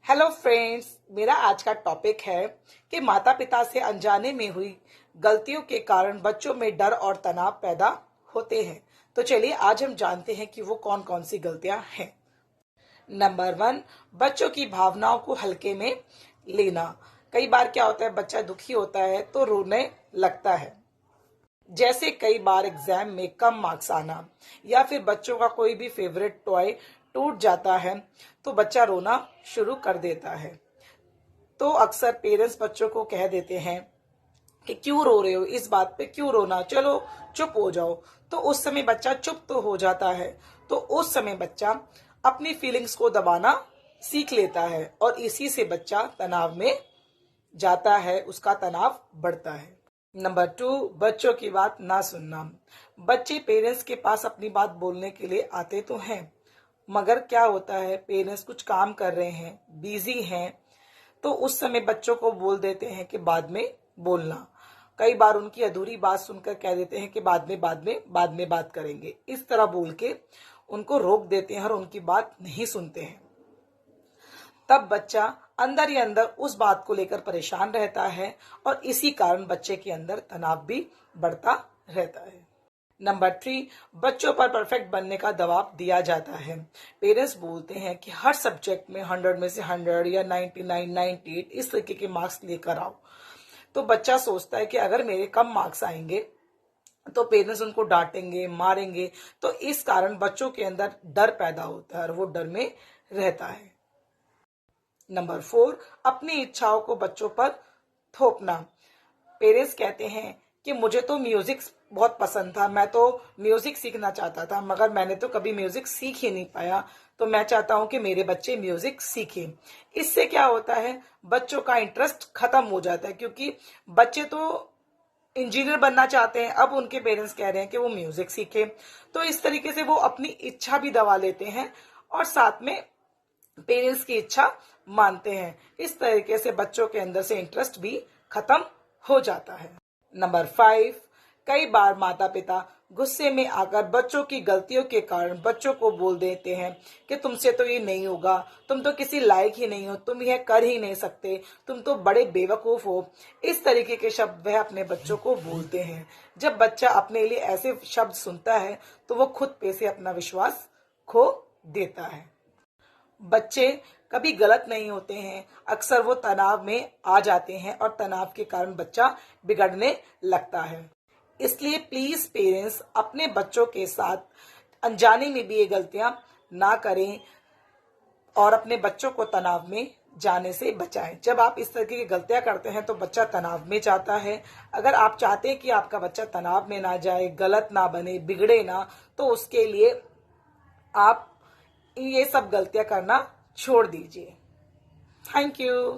Hello friends, मेरा आज का टॉपिक है कि माता पिता से अनजाने में हुई गलतियों के कारण बच्चों में डर और तनाव पैदा होते हैं। तो चलिए आज हम जानते हैं कि वो कौन कौन सी गलतियां हैं। नंबर 1, बच्चों की भावनाओं को हल्के में लेना। कई बार क्या होता है, बच्चा दुखी होता है तो रोने लगता है। जैसे कई बार एग्जाम में कम मार्क्स आना या फिर बच्चों का कोई भी फेवरेट टॉय टूट जाता है तो बच्चा रोना शुरू कर देता है। तो अक्सर पेरेंट्स बच्चों को कह देते हैं कि क्यों रो रहे हो, इस बात पे क्यों रोना, चलो चुप हो जाओ। तो उस समय बच्चा चुप तो हो जाता है। तो उस समय बच्चा अपनी फीलिंग्स को दबाना सीख लेता है और इसी से बच्चा तनाव में जाता है, उसका तनाव बढ़ता है। नंबर 2, बच्चों की बात ना सुनना। बच्चे पेरेंट्स के पास अपनी बात बोलने के लिए आते तो हैं, मगर क्या होता है, पेरेंट्स कुछ काम कर रहे हैं, बिजी हैं, तो उस समय बच्चों को बोल देते हैं कि बाद में बोलना। कई बार उनकी अधूरी बात सुनकर कह देते हैं कि बाद में बात करेंगे। इस तरह बोल के उनको रोक देते हैं और उनकी बात नहीं सुनते हैं। तब बच्चा अंदर ही अंदर उस बात को लेकर परेशान रहता है और इसी कारण बच्चे के अंदर तनाव भी बढ़ता रहता है। नंबर 3, बच्चों पर परफेक्ट बनने का दबाव दिया जाता है। पेरेंट्स बोलते हैं कि हर सब्जेक्ट में 100 में से 100 या 99, 98 इस तरीके के मार्क्स लेकर आओ। तो बच्चा सोचता है कि अगर मेरे कम मार्क्स आएंगे तो पेरेंट्स उनको डांटेंगे, मारेंगे। तो इस कारण बच्चों के अंदर डर पैदा होता है और वो डर में रहता है। नंबर 4, अपनी इच्छाओं को बच्चों पर थोपना। पेरेंट्स कहते हैं कि मुझे तो म्यूजिक बहुत पसंद था, मैं तो म्यूजिक सीखना चाहता था, मगर मैंने तो कभी म्यूजिक सीख ही नहीं पाया, तो मैं चाहता हूं कि मेरे बच्चे म्यूजिक सीखें। इससे क्या होता है, बच्चों का इंटरेस्ट खत्म हो जाता है, क्योंकि बच्चे तो इंजीनियर बनना चाहते हैं, अब उनके पेरेंट्स कह रहे हैं कि वो म्यूजिक सीखे। तो इस तरीके से वो अपनी इच्छा भी दबा लेते हैं और साथ में पेरेंट्स की इच्छा मानते हैं। इस तरीके से बच्चों के अंदर से इंटरेस्ट भी खत्म हो जाता है। नंबर 5, कई बार माता पिता गुस्से में आकर बच्चों की गलतियों के कारण बच्चों को बोल देते हैं कि तुमसे तो ये नहीं होगा, तुम तो किसी लायक ही नहीं हो, तुम यह कर ही नहीं सकते, तुम तो बड़े बेवकूफ हो। इस तरीके के शब्द वह अपने बच्चों को बोलते हैं। जब बच्चा अपने लिए ऐसे शब्द सुनता है तो वो खुद पे से अपना विश्वास खो देता है। बच्चे कभी गलत नहीं होते हैं, अक्सर वो तनाव में आ जाते हैं और तनाव के कारण बच्चा बिगड़ने लगता है। इसलिए प्लीज पेरेंट्स अपने बच्चों के साथ अनजाने में भी ये गलतियां ना करें और अपने बच्चों को तनाव में जाने से बचाएं। जब आप इस तरीके की गलतियां करते हैं तो बच्चा तनाव में जाता है। अगर आप चाहते हैं कि आपका बच्चा तनाव में ना जाए, गलत ना बने, बिगड़े ना, तो उसके लिए आप ये सब गलतियां करना छोड़ दीजिए। Thank you.